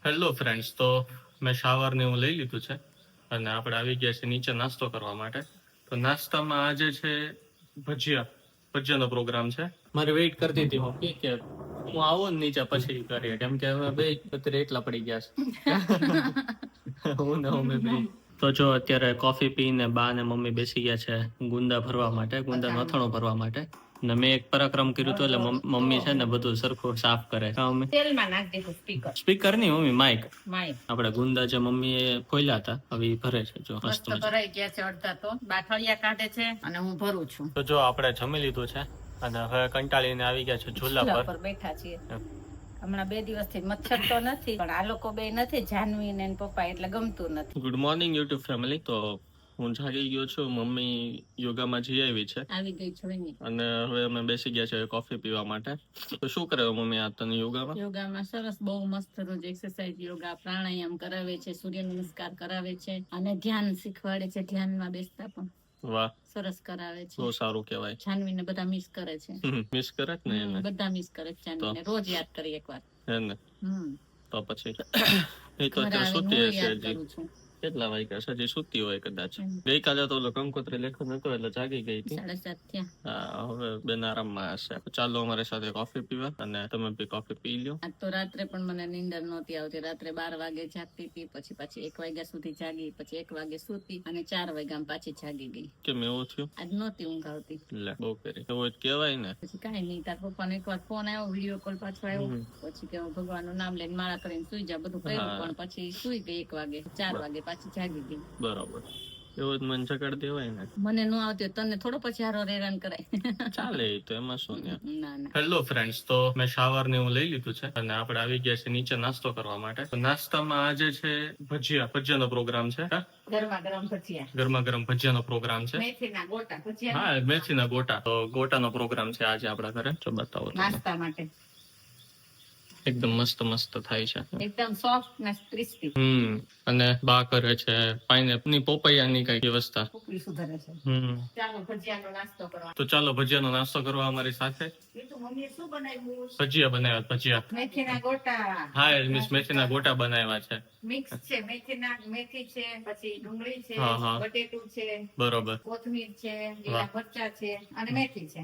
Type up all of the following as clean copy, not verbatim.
Hello friends, તો મેં shower ને એવું લઈ લીધું છે અને આપણે આવી ગયા છે નીચે નાસ્તો કરવા માટે. તો નાસ્તામાં આજે છે ભજીયાનો પ્રોગ્રામ છે. મારે વેઇટ કરતી હતી મમ્મી કે હું આવું ને નીચે પછી કરીએ, કેમ કે હવે બે અત્યારે એકલા પડી ગયા છે. હું ને મમ્મી બે. તો જો અત્યારે કોફી પીને બા ને મમ્મી બેસી ગયા છે ગુંદા ભરવા માટે, ગુંદા નથાણું ભરવા માટે. ને મેં એક પરાક્રમ કર્યું હતું એટલે મમ્મી છે ને બધું સરખું સાફ કરે. તેલમાં નાખ દીધું સ્પીકર નહીં મમ્મી, માઇક. આપણે ગુંદા જે મમ્મીએ ખોલ્યા હતા હવે ઈ ભરે છે. જો મસ્ત ભરાઈ ગયા છે. અડધા તો બાઠળિયા કાઢે છે અને હું ભરું છું. તો જો આપણે જમી લીધું છે અને હવે કંટાળીને આવી ગયા છે ઝૂલા પર બેઠા છીએ. હમણાં 2 દિવસથી મચ્છર તો નથી, પણ આ લોકો બે નથી, જાનવી ને પપ્પા, એટલે ગમતું નથી. Good morning YouTube family. તો હું જાગી ગયો છું, મમ્મી યોગામાં જઈ આવી છે, આવી ગઈ જોઈને, અને હવે અમે બેસી ગયા છે કોફી પીવા માટે. તો શું કરે મમ્મી આ તને યોગામાં? યોગામાં સરસ, બહુ મસ્ત રોજ એક્સરસાઇઝ, યોગા, પ્રાણાયામ કરાવે છે, સૂર્ય નમસ્કાર કરાવે છે અને ધ્યાન શીખવાડે છે. ધ્યાનમાં બેસતા પણ વાહ, સરસ કરાવે છે. બહુ સારું કહેવાય. જાનવીને બધા મિસ કરે છે. મિસ કરે ને એને બધા મિસ કરે છે જાનવીને. રોજ યાદ કરી એકવાર. હે ને? તો પછી એ તો અત્યારે સુતી હશે હજી. કેટલા વાગ્યા છે? હજી સુતી હોય કદાચ. ગઈકાલે તો ઓલો કંકોત્રી લેખન હતો એટલે જાગી ગઈ હતી. 7:30 હા, હવે બેન આરામમાં હશે. ચાલો અમારી સાથે કોફી પીવા, અને તમે બી કોફી પી લ્યો. આજ તો રાત્રે પણ મને નીંદર નહોતી આવતી. રાત્રે 12 વાગે જાગતી હતી, પછી 1 વાગ્યા સુધી જાગી, પછી 1 વાગે સૂતી અને 4 વાગ્યામાં પાછી જાગી ગઈ. કેમ એવું થયું? આજ નહોતી ઊંઘ આવતી. લે, બહુ કરી. એવું જ કહેવાય ને. પછી કાંઈ નહીં, તાર પપ્પાનો એકવાર ફોન આવ્યો, વિડીયો કોલ પાછો આવ્યો, પછી કે ભગવાનનું નામ લઈને માળા કરીને સુઈ જા. બધું કર્યું, પણ પછી સુઈ ગઈ 1 વાગે. 4 વાગે પાછી જાગી ગઈ. બરોબર. એવું જ મન જગાડ દેવાય ને. મને નો આવતી, તને થોડો પછી હારો હેરાન કરાય. ચાલે, તો એમાં શું ને. ના ના. હેલો ફ્રેન્ડ્સ, તો મેં શાવર ને એવું લઈ લીધું છે અને આપણે આવી ગયા છે નીચે નાસ્તો કરવા માટે. તો નાસ્તામાં આજે છે ભજીયાનો પ્રોગ્રામ છે. ગરમા ગરમ ભજીયા, ગરમા ગરમ ભજીયાનો પ્રોગ્રામ છે. મેથીના ગોટા ભજીયા. હા, મેથીના ગોટા. તો ગોટાનો પ્રોગ્રામ છે આજે આપણા ઘરે. જો બતાવો નાસ્તા માટે. એકદમ મસ્ત મસ્ત થાય છે, એકદમ સોફ્ટ ને ક્રિસ્પી. અને બા કરે છે પાઇનેપલ ની પોપૈયાની કઈ વ્યવસ્થા. કુકરી સુધારે છે. ચાલો ભજીયાનો નાસ્તો કરવા. તો ચાલો ભજીયાનો નાસ્તો કરવા અમારી સાથે. મમ્મીએ શું બનાવ્યું? ભજીયા બનાવ્યા. ભજીયા, મેથીના ગોટા. હા, મિસ મેથીના ગોટા બનાવ્યા છે. મિક્સ છે, મેથી છે, પછી ડુંગળી છે, બટેટું છે, બરોબર, કોથમીર છે, લીલા મરચા છે અને મેથી છે.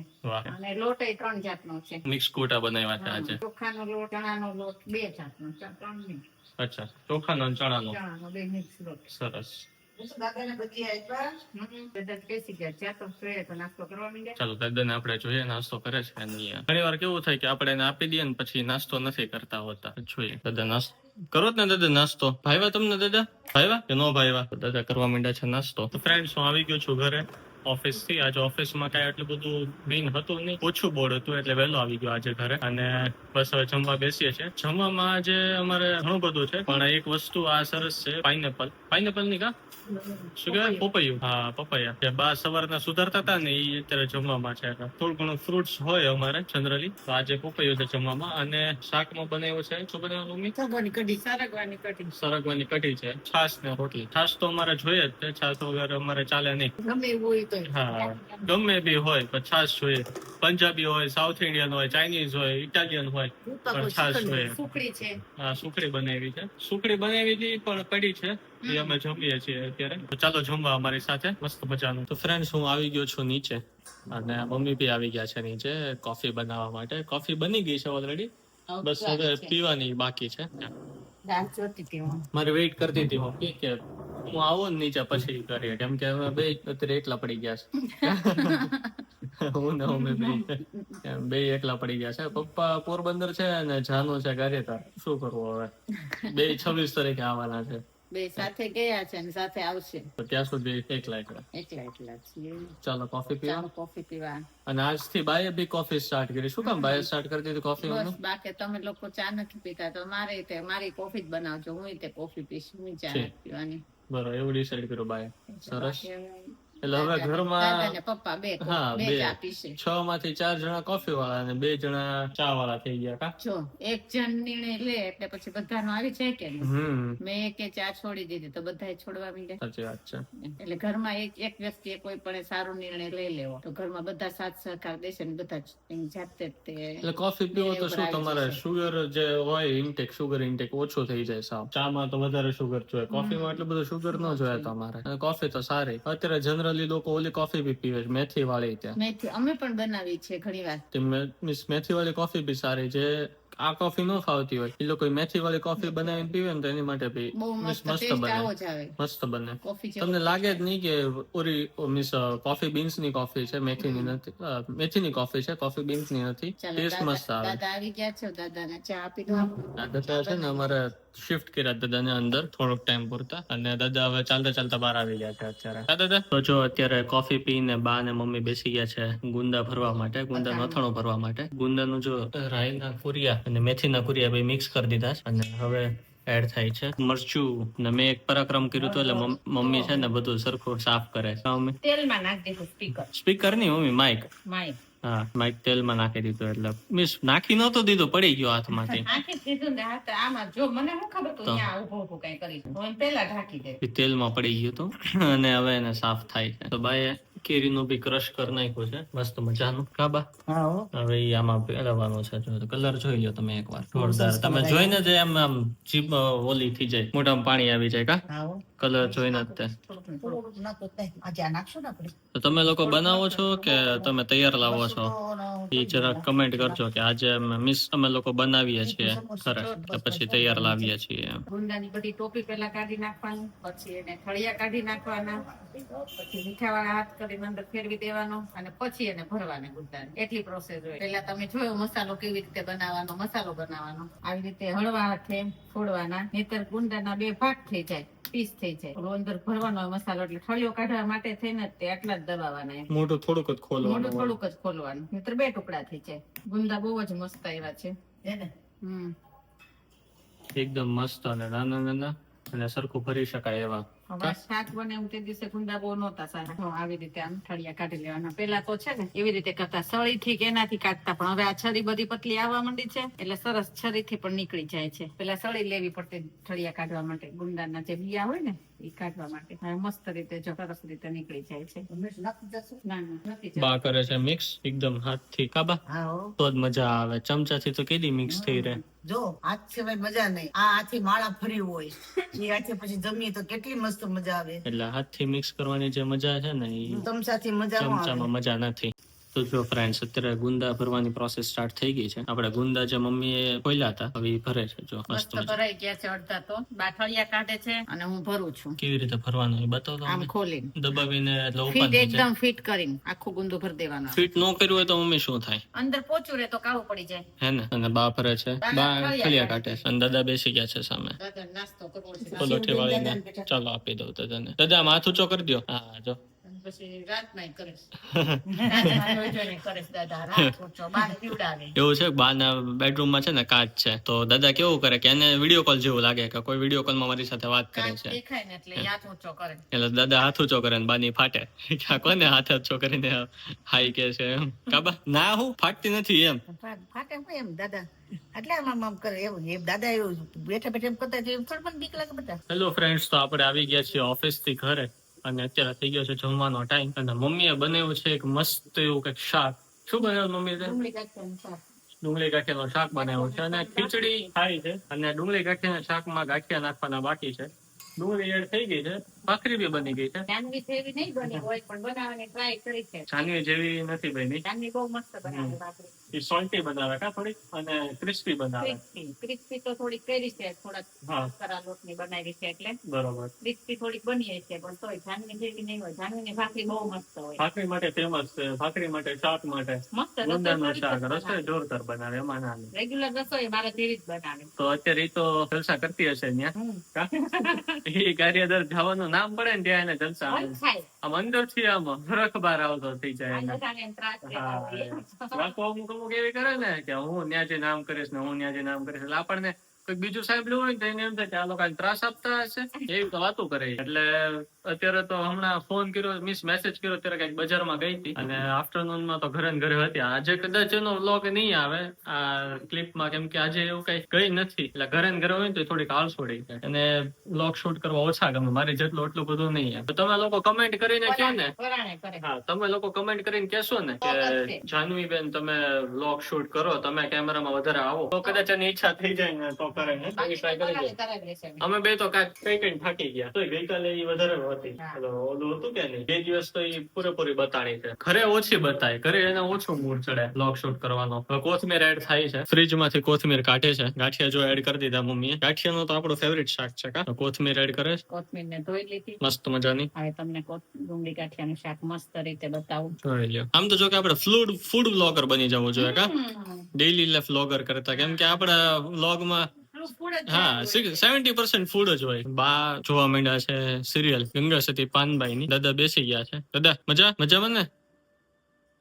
અને લોટ 3 જાતનો છે. મિક્સ ગોટા બનાવ્યા છે આજે. ચોખાનો લોટ, ચણાનો લોટ, 2 જાતનો. 3 નહીં. અચ્છા, ચોખાનો અને ચણાનો 2 મિક્સ લોટ. સરસ. ચાલો દાદાને આપણે જોઈએ નાસ્તો કરે છે. ઘણી વાર કેવું થાય કે આપણે એને આપી દઈએ ને પછી નાસ્તો નથી કરતા હોતા. જોઈએ દાદા નાસ્તો કરો જ ને. દાદા નાસ્તો ભાઈવા તમને? દાદા ભાઈવા કે નો ભાઈવા? દાદા કરવા માંડ્યા છે નાસ્તો. તો ફ્રેન્ડ્સ, હું આવી ગયો છું ઘરે ઓફિસ થી. આજે ઓફિસમાં કઈ આટલું બધું મેઇન હતું નહીં, ઓછું બોર્ડ હતું એટલે વહેલો આવી ગયો આજે ઘરે. અને બસ હવે જમવા બેસીએ છીએ. જમવામાં આજે અમારે ઘણું બધું છે, પણ એક વસ્તુ આ સરસ છે, પાઇનેપલ ની કા શું કહેવાય, પપૈયું. હા, પપૈયા. કે બા સવારના સુધારતા હતા ને, એ અત્યારે જમવામાં છે. થોડું ઘણું ફ્રૂટ્સ હોય અમારે જનરલી, તો આજે પપૈયું છે જમવામાં. અને શાકમાં બનાવ્યું છે, શું બનાવ્યું મમ્મી? સરગવાની કઢી છે, છાશ ને રોટલી. છાશ તો અમારે જોઈએ જ છે, છાશ વગર અમારે ચાલે નહીં. ગમે એવું હોય તો. હા, ગમે બી હોય પણ છાશ જોઈએ. પંજાબી હોય, સાઉથ ઇન્ડિયન હોય, ચાઇનીઝ હોય, ઇટાલિયન હોય, પણ છાશ જોઈએ. સુખડી છે. હા, સુખડી બનાવી છે. સુખડી બનાવી હતી પણ કઢી છે, એ અમે જમીએ છીએ અત્યારે. તો ચાલો જમવા અમારી સાથે મસ્ત મજાનું. તો ફ્રેન્ડ્સ, હું આવી ગયો છું નીચે અને મમ્મી બી આવી ગયા છે નીચે કોફી બનાવવા માટે. કોફી બની ગઈ છે ઓલરેડી, બસ હવે પીવાની બાકી છે. મારે વેઇટ કરતી હતી મમ્મી કે હું આવું ને નીચે પછી કરીએ, કેમ કે હવે બે અત્યારે એકલા પડી ગયા છે. હું ને મમ્મી બે એકલા પડી ગયા છે. પપ્પા પોરબંદર છે અને જાનુ છે ઘરે. શું કરવું હવે? 26 તારીખે આવવાના છે. બે સાથે ગયા છે અને સાથે આવશે. તો ત્યાં સુધી એકલા છીએ. ચાલો કોફી પીવા. અને આજથી બાએ બી કોફી સ્ટાર્ટ કરી. શું કામ બાએ સ્ટાર્ટ કરી દીધી કોફી? બસ બાકી તમે લોકો ચા નથી પીતા તો મારી કોફી જ બનાવજો. હું તે કોફી પીશ, હું ચા નથી પીવાની. બરોબર, એવું ડિસાઈડ કર્યું બાએ. સરસ. એટલે હવે ઘરમાં દાદા ને પપ્પા બે હા, બે બે. ચા પીશે 6 માંથી 4 જણા કોફી વાળા અને 2 જણા ચા વાળા થઈ ગયા કા. જો એક જણ નિર્ણય લે એટલે પછી બધાનો આવી જાય કે નહીં? મેં એકે ચા છોડી દીધી તો બધાએ છોડવા માંડે. સાચી વાત છે. એટલે ઘરમાં એક વ્યક્તિએ કોઈ પણ સારો નિર્ણય લઈ લેવો તો ઘરમાં બધા સાથ સહકાર દેશે ને બધા એની જાતે જ તે એટલે કોફી પીવો તો શું આવી તમારે જશે. સુગર જે હોય ઇન્ટેક સુગર ઇન્ટેક ઓછું થઈ જાય સાવ. ચામાં તો વધારે સુગર જોઈએ, કોફીમાં એટલું બધું સુગર ન જોઈએ તમારે. અને કોફી તો સારી. અત્યારે જનરલી લોકો ઓલી કોફી બી પીવે છે, મેથી વાળી. ત્યાં મેથી અમે પણ બનાવી છે ઘણી વાર. મેથી વાળી કોફી બી સારી. જે આ કોફી ન ફાવતી હોય એ લોકો મેથી વાળી કોફી બનાવીને પીવે ને તો એની માટે બી બહુ મસ્ત મસ્ત ટેસ્ટ બને. આવો જ આવે. મસ્ત બને. કોફી તમને લાગે જ નહીં કે કોફી બીન્સ ની કોફી છે, મેથીની નથી. મેથીની કોફી છે, કોફી બીન્સ ની નથી. ટેસ્ટ મસ્ત આવે. દાદા આવી ગયા છે, દાદાને ચા આપી દો. દાદા છે ને અમારે શિફ્ટ કર્યા દાદાને અંદર થોડોક ટાઈમ પૂરતા, અને દાદા હવે ચાલતા ચાલતા બહાર આવી ગયા છે અત્યારે. દાદા તો જો અત્યારે કોફી પીને બા ને મમ્મી બેસી ગયા છે ગુંદા ભરવા માટે, ગુંદા નથાણું ભરવા માટે. ગુંદાનું જો રાઈના કુરિયા અને મેથીના કુરિયા બે મિક્સ કરી દીધા છે અને હવે એડ થાય છે મરચું. ને મેં એક પરાક્રમ કર્યું હતું એટલે મમ્મી છે ને બધું સરખું સાફ કરે છે. મમ્મી તેલમાં નાખી દીધું સ્પીકર ની મમ્મી માઇક. હા, માઇક તેલમાં નાખી દીધું એટલે નાખી નતો દીધું, પડી ગયો હાથમાંથી. નાખી દીધું ને આમાં જો મને શું ખબર તો ત્યાં ઊભું કઈ કરી હું પહેલા ઢાંકી દે. તેલમાં પડી ગયું હતું અને હવે એને સાફ થાય છે. તો બાએ કેરીનું બી ક્રશ કરી નાખ્યું છે મસ્ત મજાનું. કાબા હવે ઈ આમાં પેરવાનું છે. જો કલર જોઈ લ્યો તમે એકવાર, જોરદાર. તમે જોઈને જ આમ જીભ ઓલી થઈ જાય, મોઢામાં પાણી આવી જાય. કા કલર જોઈને જ તે. તો તમે લોકો બનાવો છો કે તમે તૈયાર લાવો છો એ જરાક કમેન્ટ કરજો કે આજે અમે લોકો બનાવીએ છીએ ખરે કે પછી તૈયાર લાવીએ છીએ. ગુંદાની બધી ટોપી પેલા કાઢી નાખવાની, પછી એને થળિયા કાઢી નાખવાના, પછી મીઠાવાળા હાથ કરીને અંદર ફેરવી દેવાનો અને પછી એને ભરવાના ગુંદાને. એટલી પ્રોસેસ હોય. પેલા તમે જોયો મસાલો કેવી રીતે બનાવવાનો, મસાલો બનાવવાનો આવી રીતે હળવા હાથે ફોડવાના, નહીતર ગુંદાના બે ભાગ થઈ જાય, પીસ થઈ જાય. અંદર ભરવાનો મસાલો એટલે થળિયો કાઢવા માટે થઈને તે આટલા જ દબાવવાના. મોટું થોડુંક જ ખોલવાનું, મોટું થોડુંક જ ખોલવાનું, નહીતર બે ટુકડા થઈ જાય. ગુંદા બહુ જ મસ્ત આવ્યા છે. એકદમ મસ્ત અને નાના નાના અને સરખું ભરી શકાય એવા. શાક બને તે દિવસે ગુંદા બહુ નહોતા સારા. આવી રીતે આમ થળિયા કાઢી લેવાના. પેલા તો છે ને એવી રીતે કરતા, સળી થી કે એનાથી કાઢતા, પણ હવે આ છરી બધી પતલી આવવા માંડી છે એટલે સરસ છરી થી પણ નીકળી જાય છે. પેલા સળી લેવી પડતી થળિયા કાઢવા માટે, ગુંદાના જે બિયા હોય ને એ કાઢવા માટે. હવે મસ્ત રીતે જો સરસ રીતે નીકળી જાય છે. બા કરે છે મિક્સ એકદમ હાથથી. કાબા તો જ મજા આવે. ચમચાથી તો કેદી મિક્સ થઈ રહે. જો હાથ સિવાય મજા નહીં. આ હાથી માળા ફરી હોય એ હાથે પછી જમીએ તો કેટલી મસ્ત મજા આવે. એટલે હાથથી મિક્સ કરવાની જે મજા છે ને એ ચમચાથી મજા ન આવે. ચમચામાં મજા નથી. તો જો ફ્રેન્ડ્સ અત્યારે ગુંદા ભરવાની પ્રોસેસ સ્ટાર્ટ થઈ ગઈ છે. આપણે ગુંદા જે મમ્મીએ ખોલ્યા હતા હવે ઈ ભરે છે. જો મસ્ત ભરાઈ ગયા છે. અડધા તો બાઠળિયા કાઢે છે અને હું ભરું છું. કેવી રીતે ભરવાનું એ બતાવો. આમ ખોલીને દબાવીને એટલે ઓપન ફીટ થઈ જાય. એકદમ ફિટ કરીને આખું ગુંદો ભરી દેવાનો. ફિટ ન કર્યું હોય તો મમ્મી શું થાય? અંદર પોચું રહે તો કાળું પડી જાય. હે ને. અને બા ભરે છે, બા ખલિયા કાઢે છે અને દાદા બેસી ગયા છે સામે. દાદા નાસ્તો કરવો છે. પલોઠી વાળીને ચાલો આપી દઉં દાદાને. દાદા માથું ઊંચો કરી દો. હા જો પછી રાતમાં કરીશ. રાતમાં જોઈને કરીશ દાદા. રાત ઊંચો બાર પીવડાવે. એવું છે બાના બેડરૂમમાં છે ને કાચ છે તો દાદા કેવું કરે કે એને વિડીયો કોલ જેવું લાગે કે કોઈ વિડીયો કોલમાં મારી સાથે વાત કરે છે. દેખાય ને એટલે હાથ ઊંચો કરે. એટલે દાદા હાથ ઊંચો કરે ને બાની ફાટે. કોને હાથ ઊંચો કરીને હાઈ કે છે એમ. કાબા ના હું ફાટતી નથી એમ. ફાટે હું એમ દાદા એટલે આમ કરે એવું. એ દાદા એવું બેઠા બેઠા એમ કરતા થોડું પણ બીક લાગે બધા. હેલો ફ્રેન્ડ્સ, તો આપણે આવી ગયા છીએ ઓફિસ થી ઘરે અને અત્યારે થઈ ગયો છે જમવાનો ટાઈમ. અને મમ્મીએ બનાવ્યું છે એક મસ્ત એવું કંઈક શાક. શું બનાવ્યું મમ્મી? ડુંગળી ગાંઠિયાનું શાક બનાવ્યું છે અને ખીચડી ખાઈ છે. અને ડુંગળી ગાંઠિયાના શાકમાં ગાંઠિયા નાખવાના બાકી છે. ડુંગળી એડ થઈ ગઈ છે, ભાખરી બી બની ગઈ છે. જાનવી જેવી નહીં બની હોય પણ બનાવવાની ટ્રાય કરી છે. જાનવી જેવી નથી બની. જાનવી બહુ મસ્ત બનાવે ભાખરી. એ સોલ્ટી બનાવે કા થોડી અને ક્રિસ્પી બનાવે. ક્રિસ્પી તો થોડીક કરી છે, થોડાક કરા લોટની બનાવી છે એટલે બરોબર. ક્રિસ્પી થોડીક બની છે પણ તોય જાનવી જેવી નહીં હોય. જાનવીની ભાખરી બહુ મસ્ત હોય. ભાખરી માટે ફેમસ છે. ભાખરી માટે, શાક માટે મસ્ત ગુંદાનું શાક રસોઈ જોરદાર બનાવે. એમાં ના રેગ્યુલર રસોઈ મારા જેવી જ બનાવે. તો અત્યારે ઈ તો જલસા કરતી હશે ત્યાં. એ ગારિયાદર જવાનું નામ પડે ને ત્યાં એને જલસા આવે. આમ અંદર થી આમ હરખ બાર આવતો થઈ જાય એને. અમુક એવી કરે ને કે હું ત્યાં જે નામ કરીશ ને હું ત્યાં જે નામ કરીશ એટલે આપણને કંઈક બીજું સાંભળ્યું હોય ને તો એને એમ થાય કે આ લોકો ત્રાસ આપતા હશે એવી તો વાતો કરે. એટલે અત્યારે તો હમણાં ફોન કર્યો મેસેજ કર્યો ત્યારે કઈક બજારમાં ગઈ હતી અને આફ્ટરનૂન માં તો ઘરે ને ઘરે હતી. આજે કદાચ એનો વ્લોગ નહીં આવે આ ક્લિપમાં, કેમ કે આજે એવું કઈ ગઈ નથી. એટલે ઘરે ને ઘરે હોય ને તો થોડીક આળસોડી છે અને વ્લોગ શૂટ કરવા ઓછા ગમે. મારી જેટલું એટલું બધું નહીં આવે. તો તમે લોકો કમેન્ટ કરીને કહો ને. પરાણે કરે. હા, તમે લોકો કમેન્ટ કરીને કહેશો ને કે જાનવી બેન તમે વ્લોગ શૂટ કરો, તમે કેમેરામાં વધારે આવો, તો કદાચ એની ઈચ્છા થઈ જાય ને તો કરે ને. બાકી ટ્રાય કરી પરાણે દે. કરાવી લેશે. અમે બે તો કઈ કઈ થાકી ગયા. તો ગઈકાલે ઈ વધારે હતી. હા. ઓલું હતું કે નહીં, બે દિવસ તો ઈ પૂરેપૂરી બતાણી છે. ઘરે ઓછી બતાય, ઘરે એને ઓછું મૂડ ચડે વ્લોગ શૂટ કરવાનો. હવે કોથમીર એડ થાય છે, ફ્રીજ માંથી કોથમીર કાઢે છે. ગાંઠિયા જો એડ કરી દીધા મમ્મીએ. ગાંઠિયાનો તો આપણો ફેવરિટ શાક છે કા. કોથમીર એડ કરે છે કોથમીર ને ધોઈ લીધી. મસ્ત મજાની. હવે તમને ડુંગળી ગાંઠિયાનું શાક મસ્ત રીતે બતાવું. જોઈ લ્યો. આમ તો જો કે આપણે ફૂડ બ્લોગર બની જવું જોઈએ કા, ડેઈલી લાઈફ વ્લોગર કરતા. કેમ કે આપણા વ્લોગમાં હા 70% ફૂડ જ હોય. બા જોવા માંડ્યા છે સિરિયલ ગંગા સતી પાનબાઈ ની. દાદા બેસી ગયા છે. દાદા મજામાં ને?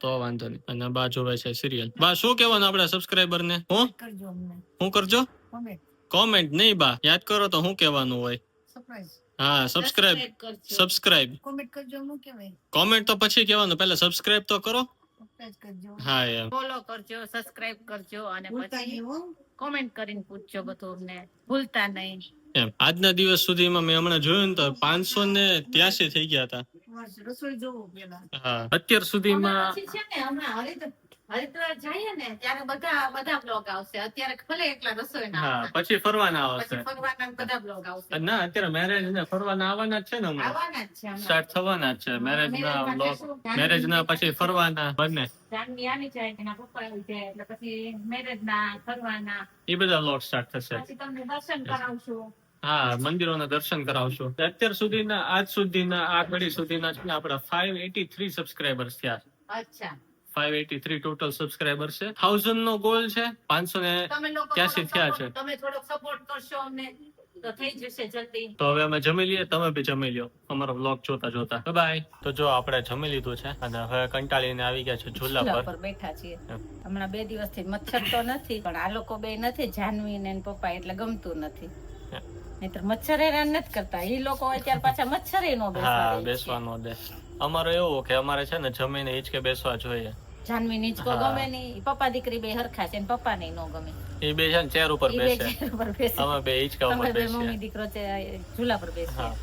તો વાંધો નહીં. અને બા જોવે છે સિરિયલ. બા શું કહેવાનું આપડા સબસ્ક્રાઇબર ને? કરજો અમને હું કરજો? કોમેન્ટ કોમેન્ટ નહીં બા, યાદ કરો તો શું કહેવાનું હોય? સરપ્રાઈઝ હા, સબસ્ક્રાઇબ. કોમેન્ટ કરજો હું કહેવાય કોમેન્ટ તો પછી કહેવાનું, પહેલા સબસ્ક્રાઇબ તો કરો. સરપ્રાઈઝ કરજો હા એમ. ફોલો કરજો, સબસ્ક્રાઇબ કરજો અને ભૂલતા પછી નહીં હો. કોમેન્ટ કરીને પૂછજો બધું અમને. ભૂલતા નહીં. એમ આજના દિવસ સુધીમાં મેં હમણાં જોયું ને તો 583 થઈ ગયા હતા. રસોઈ જોવો પેલા હા, અત્યાર સુધીમાં પછી છે ને હમણાં હરિદ્વાર જઈએ ને ત્યારે બધા બ્લોગ આવશે. અત્યારે ભલે એકલા રસોઈના હા, આવવાના. પછી ફરવાના આવશે. પછી ફરવાના બધા બ્લોગ આવશે. ના, અત્યારે મેરેજ ને ફરવાના આવવાના જ છે ને હમણાં. આવવાના જ છે હમણાં. સ્ટાર્ટ થવાના જ છે મેરેજ ના બ્લોગ. મેરેજ ના પછી ફરવાના બંને. જાનવી આવી જાય એના પપ્પા આવી જાય એટલે પછી મેરેજ ના ફરવાના. એ બધા બ્લોગ સ્ટાર્ટ થશે. પછી તમને દર્શન કરાવશું. હા, મંદિરોના દર્શન કરાવશું. અત્યાર સુધીના આજ સુધીના આ ઘડી સુધીના છે ને આપણા 583 સબસ્ક્રાઇબર્સ થયા. અચ્છા 583 ટોટલ સબસ્ક્રાઇબર છે. 1000 નો ગોલ છે. 500 ને તમે લોકો 83 થયા છે. તમે થોડોક સપોર્ટ કરશો અમને તો થઈ જશે જલ્દી. તો હવે અમે જમી લઈએ, તમે બી જમી લ્યો અમારો વ્લોગ જોતા. બાય. તો જો આપણે જમી લીધું છે અને હવે કંટાળીને આવી ગયા છે ઝૂલા પર. પર બેઠા છીએ. હમણાં 2 દિવસથી મચ્છર તો નથી, પણ આ લોકો બે નથી, જાનવી ને એના પપ્પા, એટલે ગમતું નથી. નહીતર મચ્છર હેરાન નથી કરતા. ઈ લોકો અત્યારે પાછા મચ્છર નો હા, બેસવાનો દે. અમારો એવું કે અમારે છે ને જમીને હિંચકે બેસવા જોઈએ. જાનવી નીચકો ગમે નહીં. પપ્પા દીકરી બે હરખા છે, પપ્પા ને નો ગમે. એ બે છે ને ચેર ઉપર ઈ બે બેસે, chair ઉપર બેસે. અમે બે હિંચકા તમે ઉપર બે બેસીએ. મમ્મી દીકરો છે ઝૂલા પર બેસે. હા,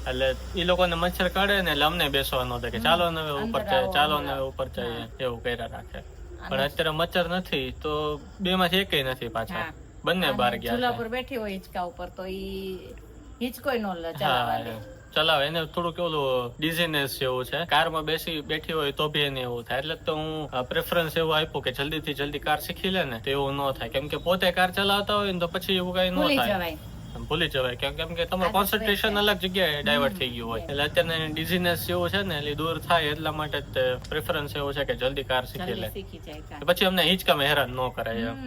એટલે ઈ લોકોને મચ્છર કાઢે ને એટલે અમને બેસવા ન દે કે ચાલો ને હવે ઉપર અંદર જઈએ, આવો, ચાલો અંદર ને હવે આવો. ઉપર જઈએ, એવું કર્યા રાખે. પણ અને અત્યારે મચ્છર નથી તો બે માંથી એકેય નથી પાછા. હા. બંને બહાર અને ઝૂલા ગયા પર બેઠી હોય હિંચકા ઉપર તો ઈ હિંચકોય નો છે. ચલાવવા દે. હા, ચલાવે. એને થોડુંક ઓલું ડિઝીનેસ જેવું છે. કારમાં બેઠી હોય તો બી એને એવું થાય. એટલે તો હું પ્રેફરન્સ એવું આપ્યું કે જલ્દી થી જલ્દી કાર શીખી લે ને તો એવું ન થાય. કેમ કે પોતે કાર ચલાવતા હોય ને તો પછી એવું કઈ ન ભૂલી થાય. જવાય. ભૂલી જવાય. કેમ કે તમારું કોન્સન્ટ્રેશન અલગ જગ્યાએ ડાયવર્ટ થઈ ગયું હોય. એટલે અત્યારે ડિઝીનેસ જેવું છે ને એટલે દૂર થાય એટલા માટે જ પ્રેફરન્સ એવું છે કે જલ્દી કાર શીખી લે. જલ્દી શીખી જાય કાર. પછી અમને હિંચકામાં હેરાન ન કરાય એમ.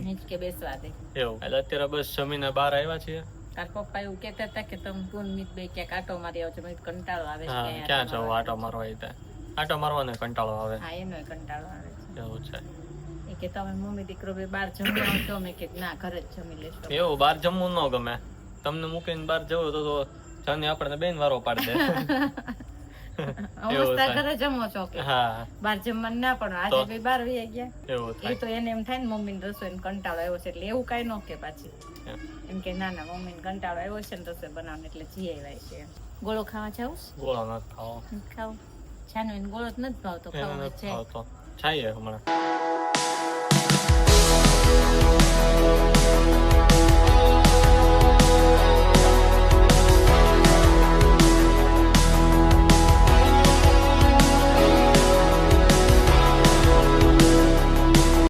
હિંચકે બેસવા દે. એવું. એટલે અત્યારે બસ જમીને બહાર આવ્યા છીએ. તાર પપ્પા એવું કહેતા હતા કે તમે તું મિત બે ક્યાંક આટો મારી આવજો. મેં કીધું કંટાળો આવે છે હા, ક્યાંય ક્યાં આટો જવું મારવા. આટો મારવા ઈ ત્યાં. આટો મારવાનો કંટાળો આવે. હા, એનોય કંટાળો આવે છે. એવું છે. એ કે તમે મમ્મી દીકરો બે બહાર જમવા આવજો. મેં કીધું ના, ઘરે જ જમી લેશો. એવું બહાર જમવું ન ગમે. તમને મૂકીને બહાર જવું તો જાની આપણને બેન વારો પાડી દે. અવસ્થા ઘરે જમો છો કે હા, બહાર જમવાનું ના, પણ આજે બે બહાર વહી ગયા. એવું એ થાય. તો એને એમ થાય ને મમ્મી ને રસોઈ કંટાળો આવ્યો છે એટલે એવું કઈ ન કે પાછી. એમ કે ના ના, મમ્મી ને કંટાળો આવ્યો છે ને રસોઈ બનાવવાનું એટલે જી આવ્યા છે. ગોળો ખાવા જાવ? ગોળો નથી ખાવો. ખાવ. જાનવીને ગોળો જ નથી ભાવતો, એને ખાવો નથી છે. ખાવતો. જઈએ હમણાં.